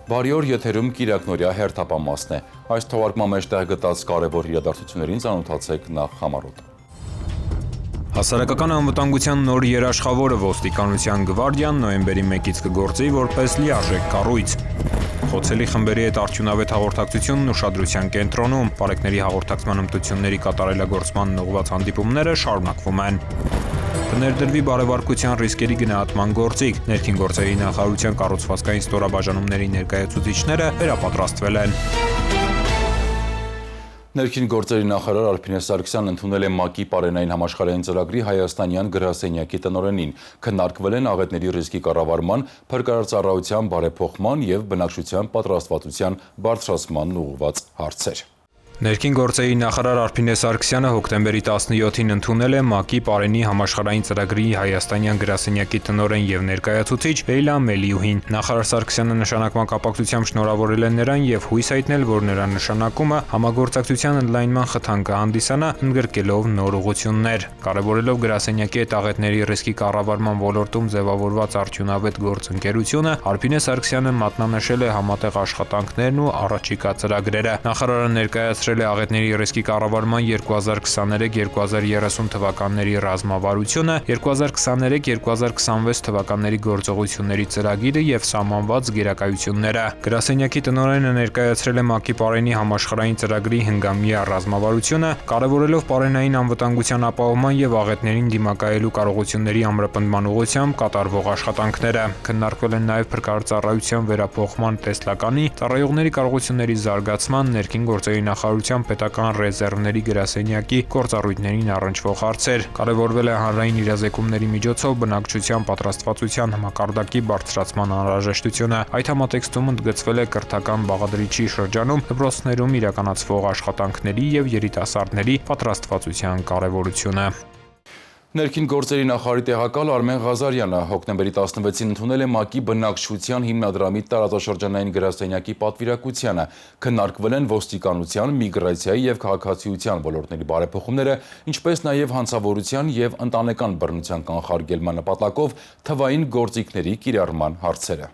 Բարի օր, եթերում Կիրակնորյա հերթապամասն է։ Այս թողարկման մեջ տեղ գտած կարևոր իրադարձություններին ծանոթացեք նախ համառոտ։ Հասարակական անվտանգության նոր երաշխավորը ոստիկանության գվարդիան նոյեմբերի 1-ից կգործի որպես լիարժեք կառույց։ Խոցելի խմբերի հետ արդյունավետ հաղորդակցությունն ուշադրության կենտրոնում, պարեկների հաղորդակցման հմտությունների կատարելագործման ուղղված հանդիպումները շարունակվում են։ Կներդրվի բարեվարկության ռիսկերի գնահատման գործիք, ներքին գործերի նախարարության կառուցվածքային ստորաբաժանումների ներկայացուցիչները վերապատրաստվել են։ Ներքին գործերի նախարար Արփինե Սարգսյանն ընդունել է ՄԱԿ-ի պարենային համաշխարհային ծրագրի հայաստանյան գրասենյակի տնօրենին։ Քննարկվել են աղետների ռիսկի կառավարման, փրկարարծառայության բարեփոխման եւ բնակչության պատրաստվածության բարձրացմանն ուղղված հարցեր։ Ներքին գործերի նախարար Արփինե Սարգսյանը հոկտեմբերի 17-ին ընդունել է ՄԱԿ-ի պարենի համաշխարհային ծրագրի հայաստանյան գրասենյակի տնօրեն եւ ներկայացուցիչ Լեյլա Մելիուհին։ Նախարար Սարգսյանը նշանակման կապակցությամբ շնորհավորել է նրան եւ հույս հայտնել, որ նրա նշանակումը համագործակցության ընդլայնման խթան կհանդիսանա, ընդգրկելով նոր ուղղություններ։ Կարևորելով գրասենյակի հետ աղետների ռիսկի կառավարման ոլորտում ձևավորված արդյունավետ գործընկերությունը, Արփինե Սարգսյանը մատնանշել է համատեղ աշխատանքներն ու առաջիկա ծրագրերը։ Նախարարը ներկայացրել է աղետների ռիսկի կառավարման 2023-2030 թվականների ռազմավարությունը, 2023-2026 թվականների գործողությունների ծրագիրը եւ սահմանված գերակայությունները։ Գրասենյակի տնօրենը ներկայացրել է ՄԱԿ-ի պարենի համաշխարհային ծրագրի հնգամյա ռազմավարությունը, կարևորելով պարենային անվտանգության ապահովման եւ աղետներին դիմակայելու կարողությունների ամրապնդման ուղղությամբ կատարվող աշխատանքները։ Քննարկվել են նաեւ փրկարարծառայության վերափոխման տեսլականի, ծառայողների կարողությունների զարգացման, ներքին գործերի նախարարության պետական ռեզերվների գրասենյակի գործառույթներին առնչվող հարցեր։ Կարևորվել է հանրային իրազեկումների միջոցով բնակչության պատրաստվածության համակարգի բարձրացման անհրաժեշտությունը։ Այդ համատեքստում ընդգծվել է կրթական բաղադրիչի շրջանում դպրոցներում իրականացվող աշխատանքների եւ երիտասարդների պատրաստվածության կարևորությունը։ Ներքին գործերի նախարարի տեղակալ Արմեն Ղազարյանը հոկտեմբերի 16-ին ընդունել է ՄԱԿ-ի բնակչության հիմնադրամի տարածաշրջանային գրասենյակի պատվիրակությանը։ Քննարկվել են ոստիկանության, միգրացիայի եւ քաղաքացիության ոլորտների բարեփոխումները, ինչպես նաեւ հանցավորության եւ ընտանեկան բռնության կանխարգելման նպատակով թվային գործիքների կիրառման հարցերը։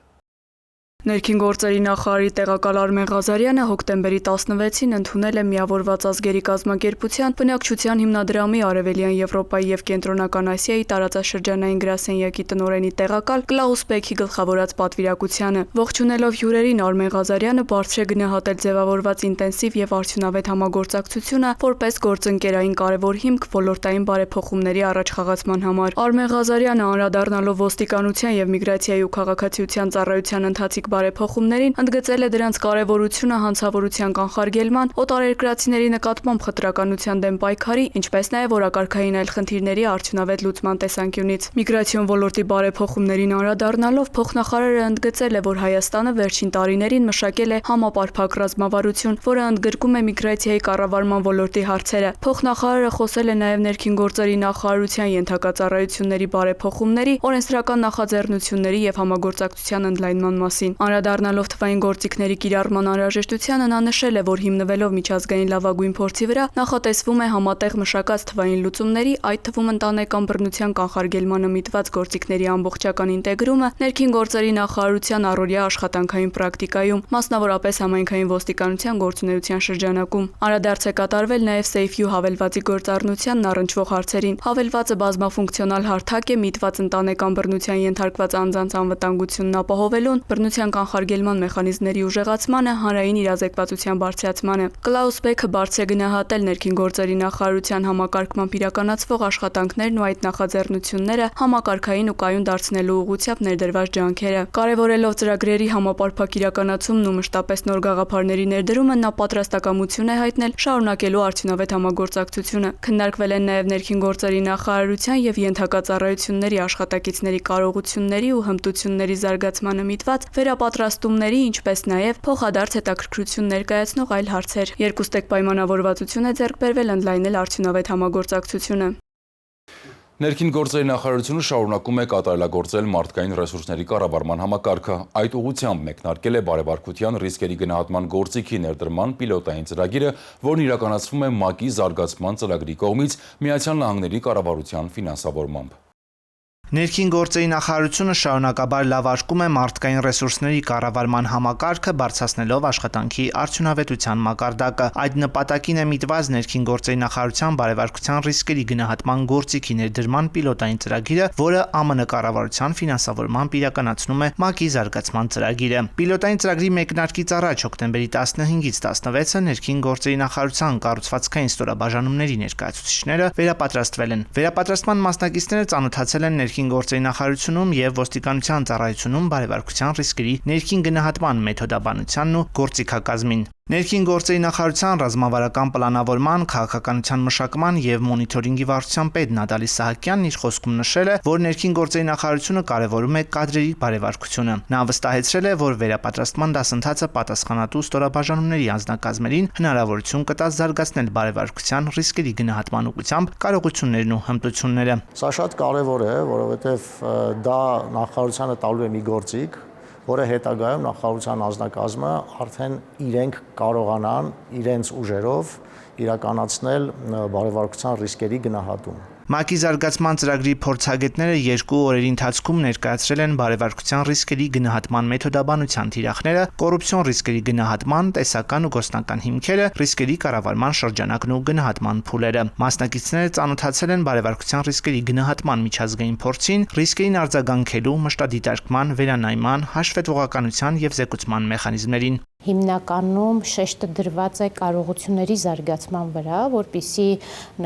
Ներքին գործերի նախարարի տեղակալ Արմեն Ղազարյանը հոկտեմբերի 16-ին ընդունել է միավորված ազգերի կազմակերպության բնակչության հիմնադրամի Արևելյան Եվրոպայի եւ Կենտրոնական Ասիայի տարածաշրջանային գրասենյակի տնօրենի տեղակալ Կլաուս Բեքի գլխավորած պատվիրակությանը։ Ողջունելով հյուրերին Արմեն Ղազարյանը բարձր է գնահատել ձևավորված ինտենսիվ եւ արդյունավետ համագործակցությունը որպես գործընկերային կարևոր հիմք ոլորտային բարեփոխումների առաջխաղացման համար։ Արմեն Ղազարյանը անդրադառնալով ոստիկանության եւ միգրացիայի ու քաղաքացիության ծառայության ընթացիկ բարեփոխումներին ընդգծել է դրանց կարևորությունը հանցավորության կանխարգելման, օտարերկրացիների նկատմամբ խտրականության դեմ պայքարի, ինչպես նաև օրակարգային այլ խնդիրների արդյունավետ լուծման տեսանկյունից։ Միգրացիոն ոլորտի բարեփոխումներին անդրադառնալով փոխնախարարը ընդգծել է, որ Հայաստանը վերջին տարիներին մշակել է համապարփակ ռազմավարություն, որը ընդգրկում է միգրացիայի կառավարման ոլորտի հարցերը։ Փոխնախարարը խոսել է նաև ներքին գործերի նախարարության ենթակա ծառայությունների բարեփոխումների, օրենսդրական նախաձեռնությունների եւ համագործակցության ընդլայնման մասին։ Անդրադառնալով թվային գործիքների կիրառման անհրաժեշտությանը նա նշել է, որ հիմնվելով միջազգային լավագույն փորձի վրա նախատեսվում է համատեղ մշակած թվային լուծումների, այդ թվում ընտանեկան բռնության կանխարգելմանը միտված գործիքների ամբողջական ինտեգրումը ներքին գործերի նախարարության առօրյա աշխատանքային պրակտիկայում, մասնավորապես համայնքային ոստիկանության գործունեության շրջանակում։ Անդրադարձ է կատարվել նաև SafeU հավելվածի գործառնությանն առնչվող հարցերին։ Հավելվածը բազմաֆունկցիոնալ հարթակ է միտված ընտանեկան բռնության ենթարկված անձանց անվտանգությունն ապահովելուն, բռնության կանխարգելման մեխանիզմների ուժեղացմանը, հանրային իրազեկվածության բարձրացմանը։ Կլաուս Բեքը բարձր է գնահատել ներքին գործերի նախարարության համակարգմամբ իրականացվող աշխատանքներն ու այդ նախաձեռնությունները համակարգային ու կայուն դարձնելու ուղղությամբ ներդրված ջանքերը։ Կարևորելով ծրագրերի համապարփակ իրականացումն ու մշտապես նոր գաղափարների ներդրումը, նա պատրաստակամություն է հայտնել շարունակելու արդյունավետ համագործակցությունը։ Քննարկվել են նաև ներքին գործերի նախարարության եւ ենթակա ծառայությունների աշխատակիցների կարողությունների ու հմտությունների զարգացմանը միտված վերապատրաստումների, ինչպես նաև փոխադարձ հետաքրքրություն ներկայացնող այլ հարցեր։ Երկուստեք պայմանավորվածություն է ձեռք բերվել ընդլայնել արդյունավետ համագործակցությունը։ Ներքին գործերի նախարարությունը շարունակում է կատարելագործել մարդկային ռեսուրսների կառավարման համակարգը։ Այդ ուղղությամբ մեկնարկել է բարեվարկության ռիսկերի գնահատման գործիքի ներդրման պիլոտային ծրագիրը, որն իրականացվում է ՄԱԿ-ի զարգացման ծրագրի կողմից Միացյալ Նահանգների կառավարության ֆինանսավորմամբ։ Ներքին գործերի նախարարությունը շարունակաբար լավարկում է մարդկային ռեսուրսների կառավարման համակարգը, բարձրացնելով աշխատանքի արդյունավետության մակարդակը։ Այդ նպատակին է միտված ներքին գործերի նախարարության բարեվարկության ռիսկերի գնահատման գործիքի ներդրման պիլոտային ծրագիրը, որը ԱՄՆ կառավարության ֆինանսավորմամբ իրականացնում է ՄԱԿ-ի զարգացման ծրագիրը։ Պիլոտային ծրագրի մեկնարկից առաջ հոկտեմբերի 15-ից 16-ը ներքին գործերի նախարարության կառուցվածքային ստորաբաժանումների ներկայացուցիչները վերապատրաստվել են։ Վերապատրաստման մասնակիցները ծանոթացել են ներքին գործերի նախարարությունում եւ ոստիկանության ծառայությունում բարեվարկության ռիսկերի ներքին գնահատման մեթոդաբանությանն ու գործիքակազմին։ Ներքին գործերի նախարարության ռազմավարական պլանավորման, քաղաքականության մշակման եւ մոնիթորինգի վարչության պետ Նատալի Սահակյանն իր խոսքում նշել է, որ ներքին գործերի նախարարությունը կարևորում է կադրերի բարեվարկությունը։ Նա վստահեցրել է, որ վերապատրաստման դասընթացը պատասխանատու ստորաբաժանումների անձնակազմերին հնարավորություն կտա զարգացնել բարեվարկության ռիսկերի գնահատման ուղղությամբ կարողություններն ու հմտությունները։ Սա շատ կարևոր է, որովհետեւ դա նախարարությանը տալու է մի գործիք, որը հետագայում նախարարության անձնակազմը արդեն իրենք կարողանան իրենց ուժերով իրականացնել բարեվարկության ռիսկերի գնահատում։ ՄԱԿ-ի զարգացման ծրագրի փորձագետները 2 օրերի ընթացքում ներկայացրել են բարեվարկության ռիսկերի գնահատման մեթոդաբանության թիրախները, կոռուպցիոն ռիսկերի գնահատման, տեսական ու գործնական հիմքերը, ռիսկերի կառավարման շրջանակն ու գնահատման փուլերը։ Մասնակիցները ծանոթացել են բարեվարկության ռիսկերի գնահատման միջազգային փորձին, ռիսկերին արձագանքելու, մշտադիտարկման, վերանայման, հաշվետվողականության եւ զեկուցման մեխանիզմներին։ Հիմնականում շեշտը դրված է կարողությունների զարգացման վրա, որպեսզի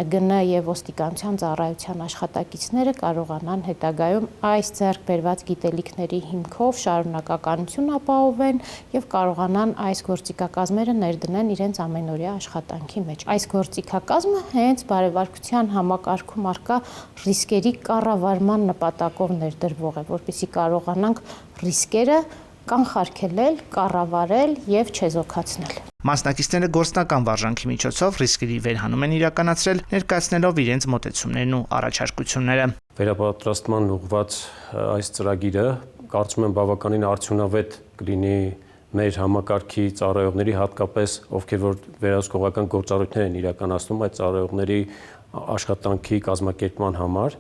ՆԳՆ եւ ոստիկանության ծառայության աշխատակիցները կարողանան հետագայում այս ձեռք բերված գիտելիքների հիմքով շարունակականություն ապահովեն եւ կարողանան այս գործիքակազմերը ներդնեն իրենց ամենօրյա աշխատանքի մեջ։ Այս գործիքակազմը հենց բարեվարկության համակարգում առկա ռիսկերի կառավարման նպատակով ներդրվող է, որպեսզի կարողանանք ռիսկերը կանխարգելել, կառավարել եւ չեզոքացնել։ Մասնակիցները գործնական վարժանքի միջոցով ռիսկերի վերհանում են իրականացրել, ներկայացնելով իրենց մոտեցումներն ու առաջարկությունները։ Վերապատրաստման ուղղված այս ծրագիրը կարծում եմ բավականին արդյունավետ կլինի մեր համակարգի ծառայողների, հատկապես ովքեր որ վերահսկողական գործառույթներ են իրականացնում այդ ծառայողների աշխատանքի կազմակերպման համար,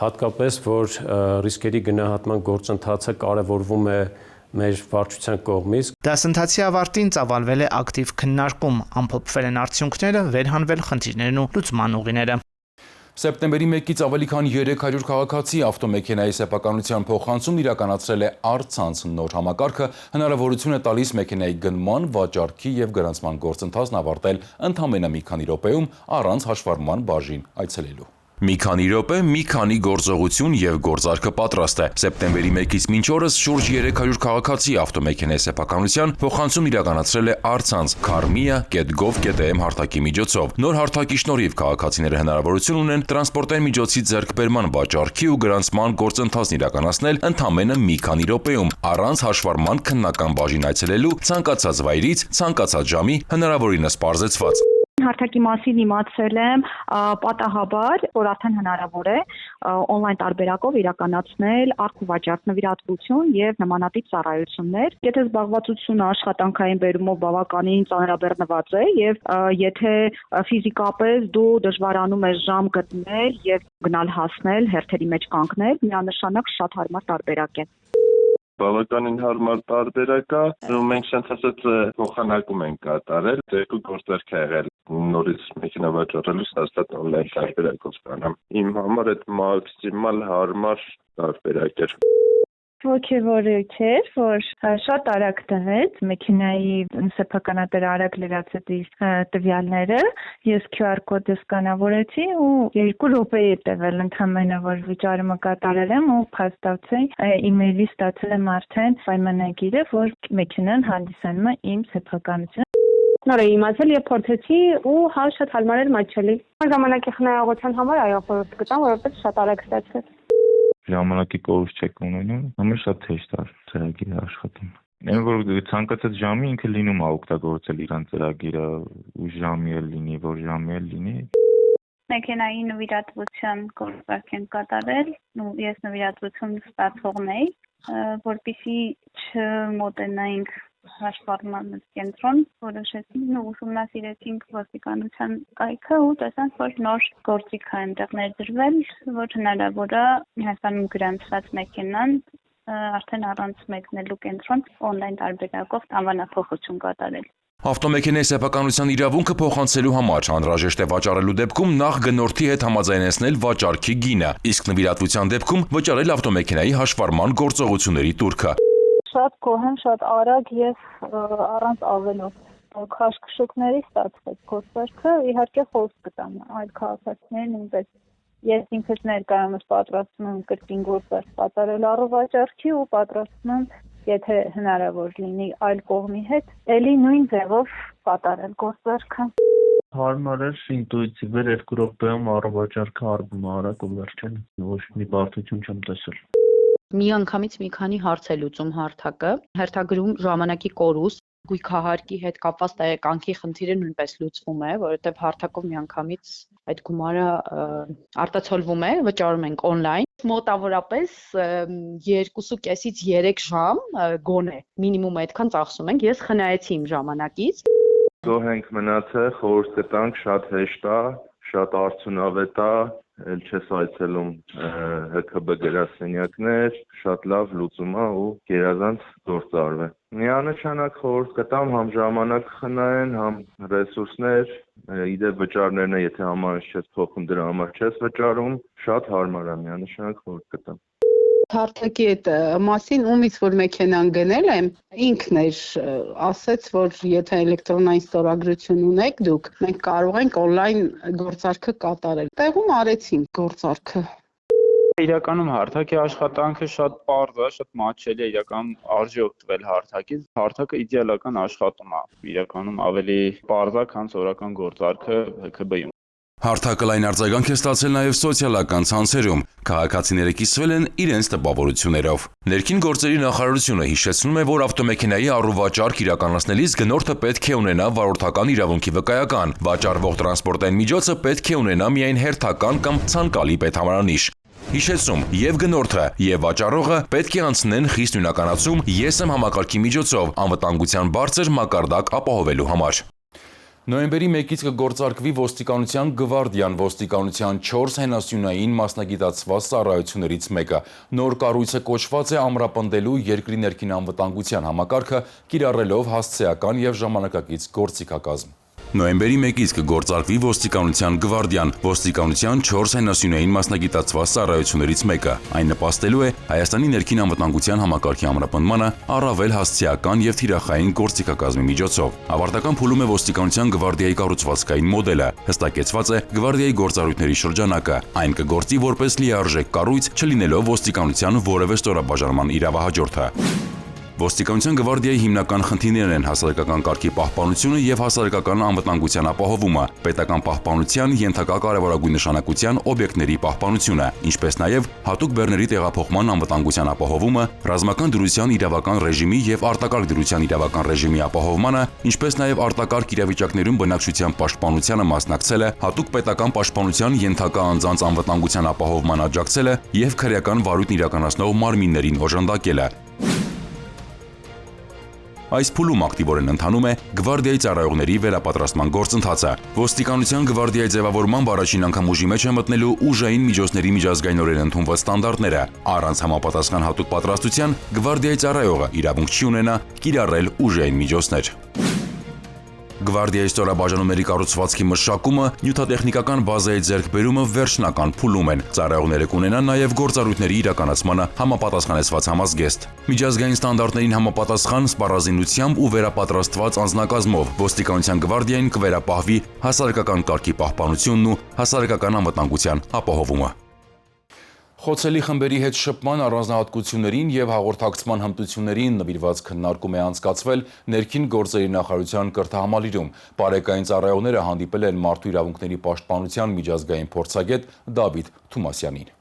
հատկապես որ ռիսկերի գնահատման գործընթացը կարևորվում է մեր վարչության կողմից։ Դասընթացի ավարտին ծավալվել է ակտիվ քննարկում, ամփոփվել են արդյունքները, վերհանվել խնդիրներն ու լուծման ուղիները։ Սեպտեմբերի 1-ից ավելի քան 300 քաղաքացի ավտոմեքենայի սեփականության փոխանցումն իրականացրել է առցանց նոր համակարգը, հնարավորություն է տալիս մեքենայի գնման, վաճառքի եւ գրանցման գործընթացն ավարտել ընդամենը մի քանի րոպեում առանց հաշվառման բաժին այցելելու։ Մի քանի րոպե, մի քանի գործողություն եւ գործարքը պատրաստ է։ Սեպտեմբերի 1-ից մինչ օրս շուրջ 300 քաղաքացի ավտոմեքենայի սեփականության փոխանցում իրականացրել է առցանց karmia.gov.am հարթակի միջոցով։ Նոր հարթակի շնորհիվ քաղաքացիները հնարավորություն ունեն տրանսպորտային միջոցի ձեռքբերման, վաճառքի ու գրանցման գործընթացն իրականացնել ընդամենը մի քանի րոպեում, առանց հաշվառման քննական բաժին այցելելու ցանկացած վայրից, ցանկացած ժամի, հնարավորինս պարզեցված։ Հարթակի մասին իմացել եմ պատահաբար, որ արդեն հնարավոր է on-line տարբերակով իրականացնել առք ու վաճառք, նվիրատվություն եւ նմանատիպ ծառայություններ։ Եթե զբաղվածությունը աշխատանքային բերումով բավականին ծանրաբեռնված է եւ եթե ֆիզիկապես դու դժվարանում ես ժամ գտնել եւ գնալ հասնել, հերթերի մեջ կանգնել, միանշանակ շատ հարմար տարբերակ է։ Բավականին հարմար տարբերակ է, մենք ցած ասած փոխանակում ենք կատարել, երկու գործարք է եղել նորից մեքենա վաճառելուց հաստատ on-line տարբերակով ստանամ։ Իմ համար այդ մաքսիմալ հարմար տարբերակ էր։ Ոգևորիչ էր, որ շատ արագ տվեց մեքենայի սեփականատերը արագ լրացեց իր տվյալները, ես QR կոդը սկանավորեցի ու 2 րոպե է տևել ընդամենը, որ վճարումը կատարել եմ ու փաստացի email-ի ստացել եմ արդեն պայմանագիրը, որ մեքենան հանդիսանում է իմ սեփականությունը։ Նոր եմ իմացել եւ փորձեցի ու շատ հարմար էր մատչելի։ Ժամանակի խնայողության համար այո, խորհուրդ կտամ, որովհետեւ շատ արագ ստացվեց։ Ժամանակի կորուստ չեք ունենում, համար շատ հեշտ է ծրագիրը աշխատում։ Այն որ ցանկացած ժամի ինքը լինում է օգտագործել իրան ծրագիրը, ու ժամի էլ լինի, որ ժամի էլ լինի։ Մեքենայի նվիրատվության գործարք են կատարել, ու ես նվիրատվություն ստացողն էի, որպեսզի չմոտենայինք հաշվառման կենտրոն, որոշեցինք ու ուսումնասիրեցինք ոստիկանության կայքը ու տեսանք, որ նոր գործիք է այնտեղ ներդրվել, որ հնարավոր է Հայաստանում գրանցված մեքենան արդեն առանց մեկնելու կենտրոն on-line տարբերակով անվանափոխություն կատարել։ Ավտոմեքենայի սեփականության իրավունքը փոխանցելու համար անհրաժեշտ է վաճառելու դեպքում նախ գնորդի հետ համաձայնեցնել վաճառքի գինը, իսկ նվիրատվության դեպքում վճարել ավտոմեքենայի հաշվառման գործողությունների տուրքը։ Շատ գոհ եմ, շատ արագ եւ առանց ավելով քաշքշուկների ստացվեց գործարքը, իհարկե խոսք կտամ այլ քաղաքացիների նույնպես։ Ես ինքս ներկայումս պատրաստում եմ կրկին գործարք կատարել առողջարքի ու պատրաստում եմ, եթե հնարավոր լինի այլ կողմի հետ, ելի նույն ձևով կատարել գործարքը։ Հարմար էր, ինտուիտիվ էր, 2 րոպեում առողջարքը արվում է արագ ու վերջել, ոչ մի բարդություն չեմ տեսել։ Միանգամից մի քանի հարց է լուծում հարթակը, հերթագրում ժամանակի կորուս, գույքահարկի հետ կապված տեղեկանքի խնդիրը նույնպես լուծվում է, որովհետև հարթակով միանգամից այդ գումարը արտացոլվում է, վճարում ենք on-line, մոտավորապես 2.5-ից 3 ժամ գոնե, մինիմում այդքան ծախսում ենք, ես խնայեցի իմ ժամանակից։ Գոհ ենք մնացել, խորհուրդ կտանք, շատ հեշտ է, շատ արդյունավետ է, էլ չես այցելում ՀՔԲ գրասենյակներ, շատ լավ լուծում է ու գերազանց գործարվե։ Միանշանակ խորհուրդ կտամ համ ժամանակ խնայեն, համ ռեսուրսներ, իդեպ վճարներն է, եթե համարից չես փոխում, դրա համար չես վճարում, շատ հարմար է, միանշանակ խորհուրդ կտամ։ Հարթակի այդ մասին ումից որ մեքենան գնել եմ, ինքն էր ասեց, որ եթե էլեկտրոնային ստորագրություն ունեք դուք, մենք կարող ենք on-line գործարքը կատարել։ Տեղում արեցինք գործարքը։ Իրականում հարթակի աշխատանքը շատ պարզ է, շատ մատչելի է, իրականում արժի օգտվել հարթակից։ Հարթակը իդեալական աշխատում է, իրականում ավելի պարզ է, քան սովորական գործարքը ՀՔԲ-ում։ Հարթակը լայն արձագանք է ստացել նաև սոցիալական ցանցերում։ Քաղաքացիները կիսվել են իրենց տպավորություններով։ Ներքին գործերի նախարարությունը հիշեցնում է, որ ավտոմեքենայի առուվաճառք իրականացնելիս գնորդը պետք է ունենա վարորդական իրավունքի վկայական։ Վաճառվող տրանսպորտային միջոցը պետք է ունենա միայն հերթական կամ ցանկալի պետհամարանիշ։ Հիշեցում, եւ գնորդը, եւ վաճառողը պետք է անցնեն խիստ նույնականացում «Ես եմ» համակարգի միջոցով անվտանգության բարձր մակարդակ ապահովելու համար։ Նոյեմբերի 1-ից կգործարկվի ոստիկանության գվարդիան ոստիկանության 4 հենասյունային մասնագիտացված ծառայություններից մեկը։ Նոր կառույցը կոչված է ամրապնդելու երկրի ներքին անվտանգության համակարգը, կիրառելով հասցեական եւ ժամանակակից գործիքակազմ։ Նոյեմբերի 1-ից կգործարկվի ոստիկանության գվարդիան ոստիկանության 4 հենասյունային մասնագիտացված ծառայություններից մեկը։ Այն նպաստելու է Հայաստանի ներքին անվտանգության համակարգի ամրապնդմանը առավել հասցեական եւ թիրախային գործիքակազմի միջոցով։ Ավարտական փուլում է ոստիկանության գվարդիայի կառուցվածքային մոդելը, հստակեցված է գվարդիայի գործառույթների շրջանակը։ Այն կգործի որպես լիարժեք կառույց, չլինելով ոստիկանության որևէ ստորաբաժանման իրավահաջորդը։ Ոստիկանության գվարդիայի հիմնական խնդիրներն են հասարակական կարգի պահպանությունը եւ հասարակական անվտանգության ապահովումը, պետական պահպանության ենթակա կարևորագույն նշանակության օբյեկտների պահպանությունը, ինչպես նաեւ հատուկ բեռների տեղափոխման անվտանգության ապահովումը, ռազմական դրության իրավական ռեժիմի եւ արտակարգ դրության իրավական ռեժիմի ապահովմանը, ինչպես նաեւ արտակարգ իրավիճակներում բնակչության պաշտպանությանը մասնակցելը, հատուկ պետական պաշտպանության ենթակա անձանց անվտանգության ապահովման աջակցելը եւ քրեական վարույթն իրականացնող մարմիններին օժանդակելը։ Այս փուլում ակտիվորեն ընթանում է գվարդիայի ծառայողների վերապատրաստման գործընթացը։ Ոստիկանության գվարդիայի ձևավորման առաջին անգամ ուժի մեջ է մտնելու ուժային միջոցների միջազգայինորեն ընդունված ստանդարտները։ Առանց համապատասխան հատուկ պատրաստության գվարդիայի ծառայողը իրավունք չի ունենա կիրառել ուժային միջոցներ։ Գվարդիայի ստորաբաժանումների կառուցվածքի մշակումը, նյութատեխնիկական բազայի ձեռքբերումը վերջնական փուլում են։ Ծառայողները կունենան նաև գործառույթների իրականացմանը համապատասխանեցված համազգեստ։ Միջազգային ստանդարտներին համապատասխան սպառազինությամբ ու վերապատրաստված անձնակազմով ոստիկանության գվարդիային կվերապահվի հասարակական կարգի պահպանությունն ու հասարակական անվտանգության ապահովումը։ Խոցելի խմբերի հետ շփման առանձնահատկություններին եւ հաղորդակցման հմտություններին նվիրված քննարկում է անցկացվել ներքին գործերի նախարարության կրթահամալիրում։ Բարեկային ծառայողները հանդիպել են մարդու իրավունքների պաշտպանության միջազգային փորձագետ Դավիթ Թումասյանին։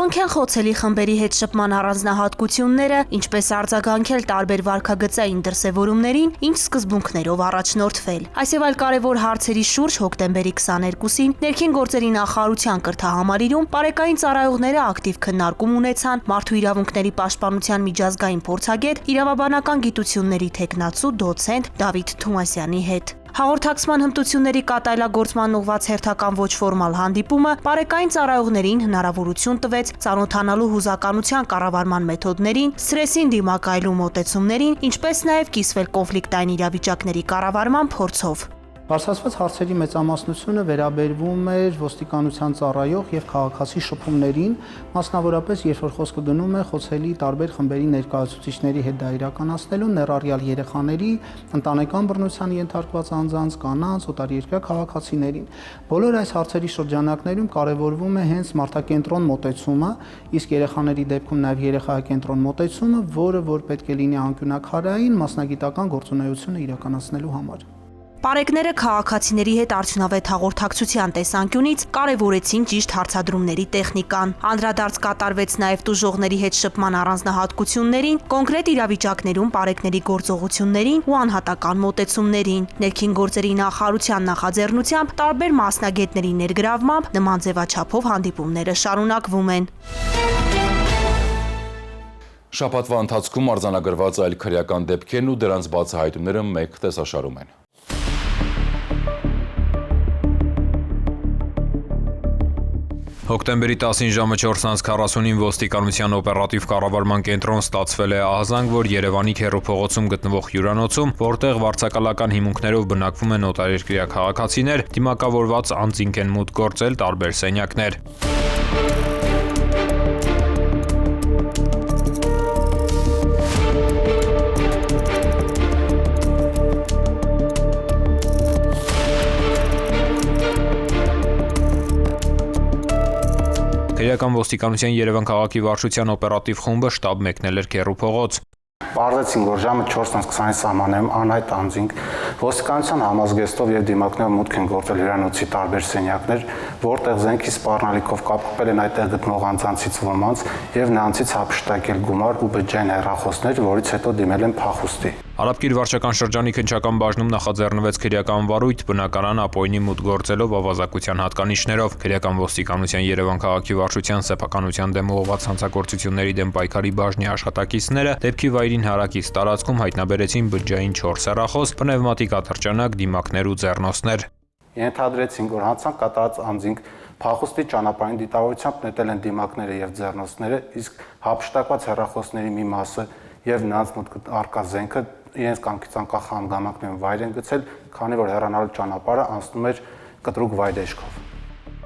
որոնք Կյանք են խոցելի խմբերի հետ շփման առանձնահատկությունները, ինչպես արձագանքել տարբեր վարքագծային դրսևորումներին, ինչ սկզբունքներով առաջնորդվել։ Այս եւ այլ կարևոր հարցերի շուրջ հոկտեմբերի 22-ին ներքին գործերի նախարարության կրթահամալիրում բարեկային ծառայողները ակտիվ քննարկում ունեցան մարդու իրավունքների պաշտպանության միջազգային փորձագետ, իրավաբանական գիտությունների թեկնածու դոցենտ Դավիթ Թումասյանի հետ։ Հաղորդակցման հմտությունների կատարելագործման ուղղված հերթական ոչ ֆորմալ հանդիպումը բարեկային ծառայողներին հնարավորություն տվեց ծանոթանալու հուզականության կառավարման մեթոդներին, սթրեսին դիմակայելու մոտեցումներին, ինչպես նաև կիսվել կոնֆլիկտային իրավիճակների կառավարման փորձով։ Բարձրացված հարցերի մեծամասնությունը վերաբերվում էր ոստիկանության ծառայող եւ քաղաքացի շփումներին, մասնավորապես երբ որ խոսքը գնում է խոցելի տարբեր խմբերի ներկայացուցիչների հետ դա իրականացնելու, ներառյալ երեխաների, ընտանեկան բռնության ենթարկված անձանց, կանանց, օտարերկրյա քաղաքացիներին։ Բոլոր այս հարցերի շրջանակներում կարևորվում է հենց մարդակենտրոն մոտեցումը, իսկ երեխաների դեպքում նաեւ երեխայակենտրոն մոտեցումը, որը որ պետք է լինի անկյունակարային մասնագիտական գործունեությունը իրականացնելու համար։ Պարեկները քաղաքացիների հետ արդյունավետ հաղորդակցության տեսանկյունից կարևորեցին ճիշտ հարցադրումների տեխնիկան։ Անդրադարձ կատարվեց նաև տուժողների հետ շփման առանձնահատկություններին, կոնկրետ իրավիճակներում պարեկների գործողություններին ու անհատական մոտեցումներին։ Ներքին գործերի նախարարության նախաձեռնությամբ տարբեր մասնագետների ներգրավմամբ նման ձևաչափով հանդիպումները շարունակվում են։ Շաբաթվա ընթացքում արձանագրված այլ քրեական դեպքերն ու դրանց բացահայտումները մեկ տեսաշարում են։ Հոկտեմբերի 10-ին ժամը 4:40-ին ոստիկանության օպերատիվ կառավարման կենտրոն ստացվել է ահազանգ, որ Երևանի Քեռու փողոցում գտնվող հյուրանոցում, որտեղ վարձակալական հիմունքներով բնակվում են օտարերկրյա քաղաքացիներ, դիմակավորված անձինք են մուտք գործել տարբեր սենյակներ։ Քրեական ոստիկանության Երևան քաղաքի վարչության օպերատիվ խումբը շտաբ մեկնել էր Քեռու փողոց։ Պարզեցին, որ ժամը 4:20-ի սահմաններում անհայտ անձինք ոստիկանության համազգեստով եւ դիմակներով մուտք են գործել հյուրանոցի տարբեր սենյակներ, որտեղ զենքի սպառնալիքով կապկպել են այդտեղ գտնվող անձանցից ոմանց եւ նրանցից հափշտակել գումար ու բջջային հեռախոսներ, որից հետո դիմել են փախուստի։ Արաբկիր վարչական շրջանի քննչական բաժնում նախաձեռնվեց քրեական վարույթ բնակարան ապօրինի մուտք գործելով ավազակության հատկանիշներով։ Քրեական ոստիկանության Երևան քաղաքի վարչության սեփականության դեմ ուղղված հանցագործությունների դեմ պայքարի բաժնի աշխատակիցները դեպքի վայրին հարակից տարածքում հայտնաբերեցին բջջային 4 հեռախոս, պնևմատիկ ատրճանակ, դիմակներ ու ձեռնոցներ։ Ենթադրեցինք, որ հանցանք կատարած անձինք փախուստի ճանապարհին դիտավորությամբ նետել են դիմակները եւ ձեռնոցները, իսկ հափշտակված հեռախոսների մի մասը եւ նրանց մոտ արկա զենքը իրենց կամքից անկախ հանգամանքներում վայր են գցել, քանի որ հեռանալու ճանապարհը անցնում էր կտրուկ վայրեջքով։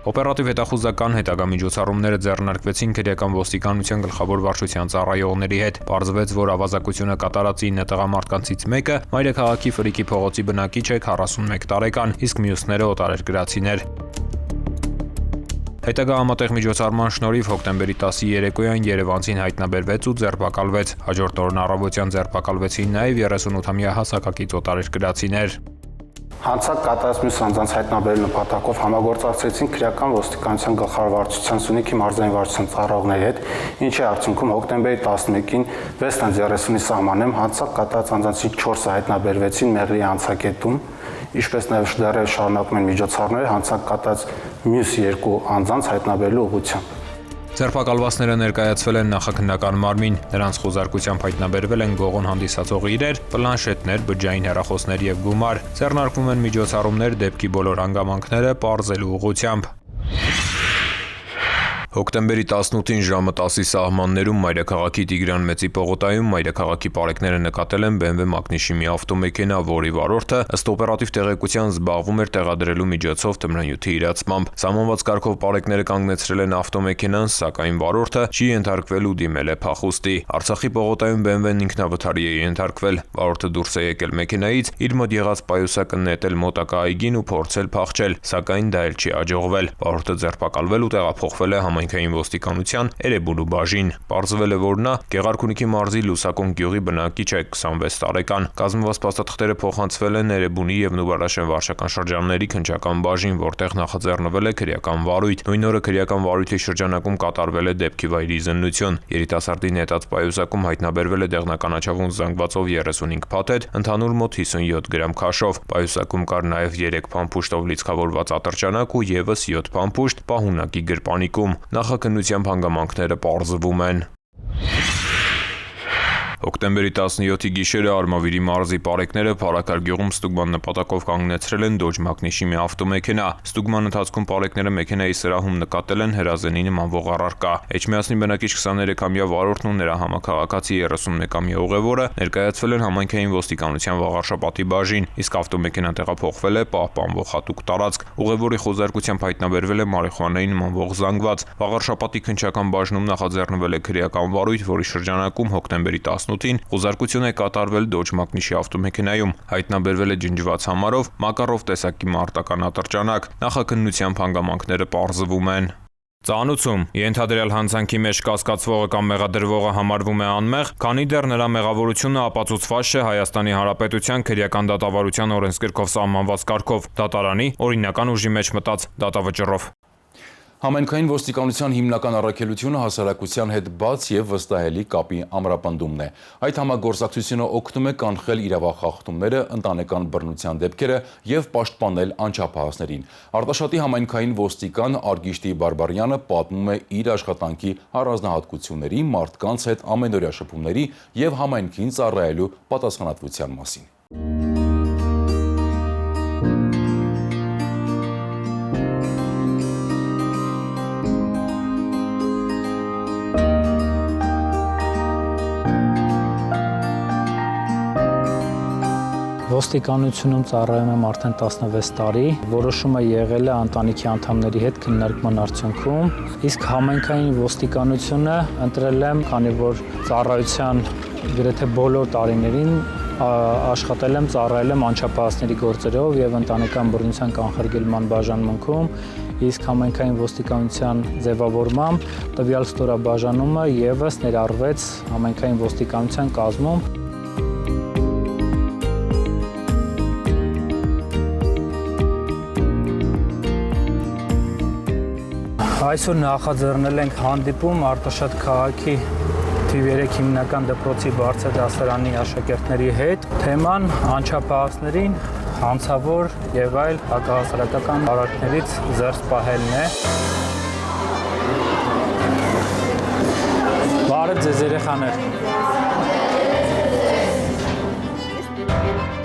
Օպերատիվ հետախուզական հետագա միջոցառումները ձեռնարկվեցին քրեական ոստիկանության գլխավոր վարչության ծառայողների հետ։ Պարզվեց, որ ավազակությունը կատարած 9 տղամարդկանցից մեկը Մայրաքաղաքի Ֆրիկի փողոցի բնակիչ է 41 տարեկան, իսկ մյուսները օտարերկրացիներ։ Հետագա համատեղ միջոցառման շնորհիվ հոկտեմբերի 10-ի երեկոյան երևանցին հայտնաբերվեց ու ձերբակալվեց։ Հաջորդ օրն առավոտյան ձերբակալվեցին նաև 38-ամյա հասակակից օտարերկրացիներ։ Հանցանք կատարած մյուս անձանց հայտնաբերելու նպատակով համագործակցեցին քրեական ոստիկանության գլխավոր վարչության Սյունիքի մարզային վարչության ծառայողների հետ, ինչի արդյունքում հոկտեմբերի 11-ին 6:30-ի սահմաններում հանցանք կատարած անձանցից 4-ը հայտնաբերվեցին Մեղրիի անցակետում, ինչպես նաև դեռևս շարունակում են միջոցառումները հանցանք կատարած մյուս 2 անձանց հայտնաբերելու ուղղությամբ։ Ձերբակալվածները ներկայացվել են նախաքննական մարմին, նրանց խոզարկությամբ հայտնաբերվել են գողոն հանդիսացող իրեր, պլանշետներ, բջջային հեռախոսներ եւ գումար։ Ձեռնարկվում են միջոցառումներ դեպքի բոլոր հանգամանքները պարզելու ուղղությամբ։ Հոկտեմբերի 18-ին ժամը 10-ի սահմաններում Մայրաքաղաքի Տիգրան Մեծի պողոտայում Մայրաքաղաքի պարեկները նկատել են BMW մակնիշի մի ավտոմեքենա, որի վարորդը ըստ օպերատիվ տեղեկության զբաղվում էր տեղադրելու միջոցով թմրանյութի իրացմամբ։ Սահմանված կարգով պարեկները կանգնեցրել են ավտոմեքենան, սակայն վարորդը չի ենթարկվել ու դիմել է փախուստի։ Արցախի պողոտայում BMW-ն ինքնավթարի է ենթարկվել։ Վարորդը դուրս է եկել մեքենայից, իր մոտ եղած պայուսակը նետել մոտակա այգին ու փորձել փախչել, սակայն դա էլ չի հաջողվել։ Վարորդը ձերբակալվել ու տեղափոխվել է համայնքային ոստիկանության Էրեբունու բաժին։ Պարզվել է, որ նա Գեղարքունիքի մարզի Լուսակոն գյուղի բնակիչ է, 26 տարեկան։ Կազմված փաստաթղթերը փոխանցվել են Էրեբունի եւ Նուբարաշեն վարչական շրջանների քննչական բաժին, որտեղ նախաձեռնվել է քրեական վարույթ։ Նույն օրը քրեական վարույթի շրջանակում կատարվել է դեպքի վայրի զննություն։ Երիտասարդի նետած պայուսակում հայտնաբերվել է դեղնականաչավուն զանգվածով 35 փաթեթ, ընդհանուր մոտ 57 գրամ քաշով։ Պայուսակում կար նաև 3 փամփուշտով լիցքավորված ատրճանակ ու եւս 7 փամփուշտ պահունակի գրպանիկում։ Նախաքննությամբ հանգամանքները պարզվում են։ Հոկտեմբերի 17-ի գիշերը Արմավիրի մարզի պարեկները Փարաքար գյուղում ստուգման նպատակով կանգնեցրել են Dodge Magnich-ի մի ավտոմեքենա։ Ստուգման ընթացքում պարեկները մեքենայի սրահում նկատել են հրազենի նմանվող առարկա։ Էջմիածնի բնակիչ 23-ամյա վարորդն ու նրա համակարգացի 31-ամյա ուղևորը ներկայացվել են համայնքային ոստիկանության Վաղարշապատի բաժին, իսկ ավտոմեքենան տեղափոխվել է պահպանվող հատուկ տարածք։ Ուղևորի խոզարկությամբ հայտնաբերվել է մարիխուանայի նմանվող զանգված։ Վաղարշապատի քննչական բաժնում նախաձեռնվել է քրեական վարույթ, որի շրջանակում հոկտեմբերի 18-ին խոզարկություն է կատարվել Dodge Magnich-ի ավտոմեքենայում։ Հայտնաբերվել է ջնջված համարով Մակարով տեսակի մարտական ատրճանակ։ Նախաքննությամբ հանգամանքները պարզվում են։ Ծանուցում ենթադրյալ հանցանքի մեջ կասկածվողը կամ մեղադրվողը համարվում է անմեղ, քանի դեռ նրա մեղավորությունը ապացուցված չէ Հայաստանի Հանրապետության քրեական դատավարության օրենսգրքով սահմանված կարգով, դատարանի օրինական ուժի մեջ մտած դատավճռով։ Համայնքային ոստիկանության հիմնական առաքելությունը հասարակության հետ բաց եւ վստահելի կապի ամրապնդումն է։ Այդ համագործակցությունը օգնում է կանխել իրավախախտումները, ընտանեկան բռնության դեպքերը եւ պաշտպանել անչափահասներին։ Արտաշատի համայնքային ոստիկան Արգիշտի Բարբարյանը պատմում է իր աշխատանքի առանձնահատկությունների, մարդկանց հետ ամենօրյա շփումների եւ համայնքին ծառայելու պատասխանատվության մասին։ Ոստիկանությունում ծառայում եմ արդեն 16 տարի, որոշումը եղել է ընտանիքի անդամների հետ քննարկման արդյունքում, իսկ համայնքային ոստիկանությունը ընտրել եմ, քանի որ ծառայության գրեթե բոլոր տարիներին աշխատել եմ, ծառայել եմ անչափահասների գործերով եւ ընտանեկան բռնության կանխարգելման բաժանմունքում, իսկ համայնքային ոստիկանության ձևավորմամբ տվյալ ստորաբաժանումը եւս ներառվեց համայնքային ոստիկանության կազմում։ Այսօր նախաձեռնել ենք հանդիպում Արտաշատ քաղաքի թիվ 3 հիմնական դպրոցի բարձր դասարանի աշակերտների հետ։ Թեման անչափահասներին հանցավոր եւ այլ հակահասարակական արարքներից զերծ պահելն է։ Բարև ձեզ երեխաներ։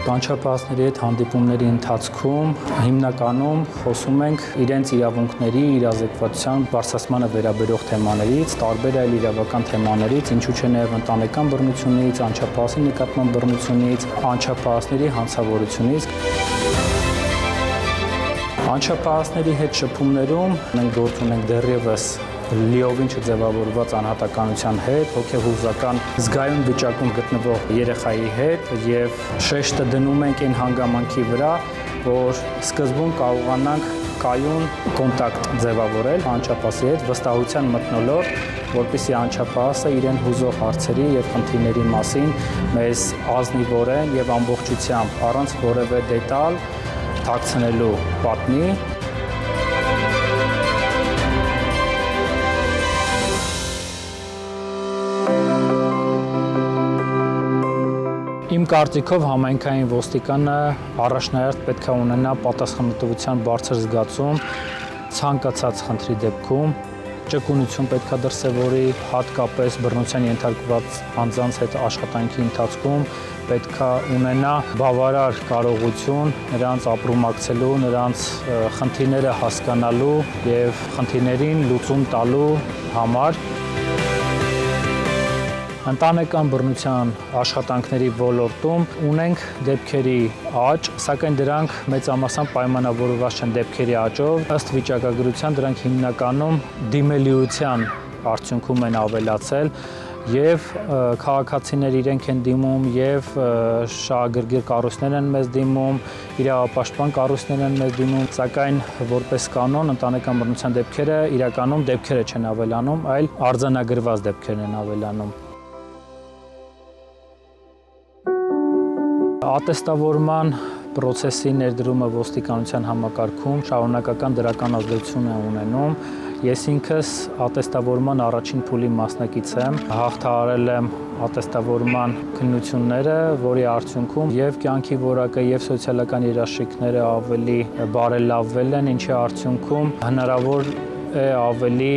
Անչափահասների հետ հանդիպումների ընթացքում հիմնականում խոսում ենք իրենց իրավունքների, իրազեկվածության բարձրացմանը վերաբերող թեմաներից, տարբեր այլ իրավական թեմաներից, ինչու չէ նաև ընտանեկան բռնությունից, անչափահասի նկատմամբ բռնությունից, անչափահասների հանցավորությունից։ Անչափահասների հետ շփումներում մենք գործ ունենք դեռևս լիովին չձևավորված անհատականության հետ, հոգեհուզական զգայուն վիճակում գտնվող երեխայի հետ եւ շեշտը դնում ենք այն հանգամանքի վրա, որ սկզբում կարողանանք կայուն կոնտակտ ձևավորել անչափահասի հետ վստահության մթնոլորտ, որպեսզի անչափահասը իրեն հուզող հարցերի եւ խնդիրների մասին մեզ ազնիվորեն եւ ամբողջությամբ առանց որևէ դետալ թաքցնելու պատմի։ Իմ կարծիքով համայնքային ոստիկանը առաջնահերթ պետք է ունենա պատասխանատվության բարձր զգացում ցանկացած խնդրի դեպքում, ճկունություն պետք է դրսևորի, հատկապես բռնության ենթարկված անձանց հետ աշխատանքի ընթացքում պետք է ունենա բավարար կարողություն նրանց ապրումակցելու, նրանց խնդիրները հասկանալու եւ խնդիրներին լուծում տալու համար։ Ընտանեկան բռնության աշխատանքների ոլորտում ունենք դեպքերի աճ, սակայն դրանք մեծամասամբ պայմանավորված չեն դեպքերի աճով, ըստ վիճակագրության դրանք հիմնականում դիմելիության արդյունքում են ավելացել եւ քաղաքացիներ իրենք են դիմում եւ շահագրգիռ կառույցներ են մեզ դիմում, իրավապաշտպան կառույցներ են մեզ դիմում, սակայն որպես կանոն ընտանեկան բռնության դեպքերը իրականում դեպքերը չեն ավելանում, այլ արձանագրված դեպքերն են ավելանում։ Ատեստավորման պրոցեսի ներդրումը ոստիկանության համակարգում շարունակական դրական ազդեցություն է ունենում։ Ես ինքս ատեստավորման առաջին փուլի մասնակից եմ, հաղթահարել եմ ատեստավորման քննությունները, որի արդյունքում եւ կյանքի որակը եւ սոցիալական երաշխիքները ավելի բարելավվել են, ինչի արդյունքում հնարավոր է ավելի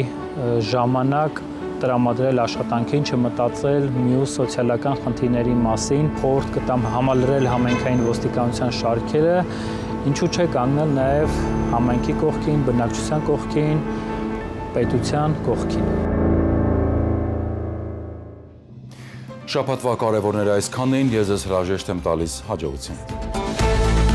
ժամանակ տրամադրել աշխատանքին, չմտածել մյուս սոցիալական խնդիրների մասին, խորհուրդ կտամ համալրել համայնքային ոստիկանության շարքերը, ինչու՞ չէ կանգնել նաև համայնքի կողքին, բնակչության կողքին, պետության կողքին։ Շաբաթվա կարևորները այսքանն էին, ես ձեզ հրաժեշտ եմ տալիս հաջողություն։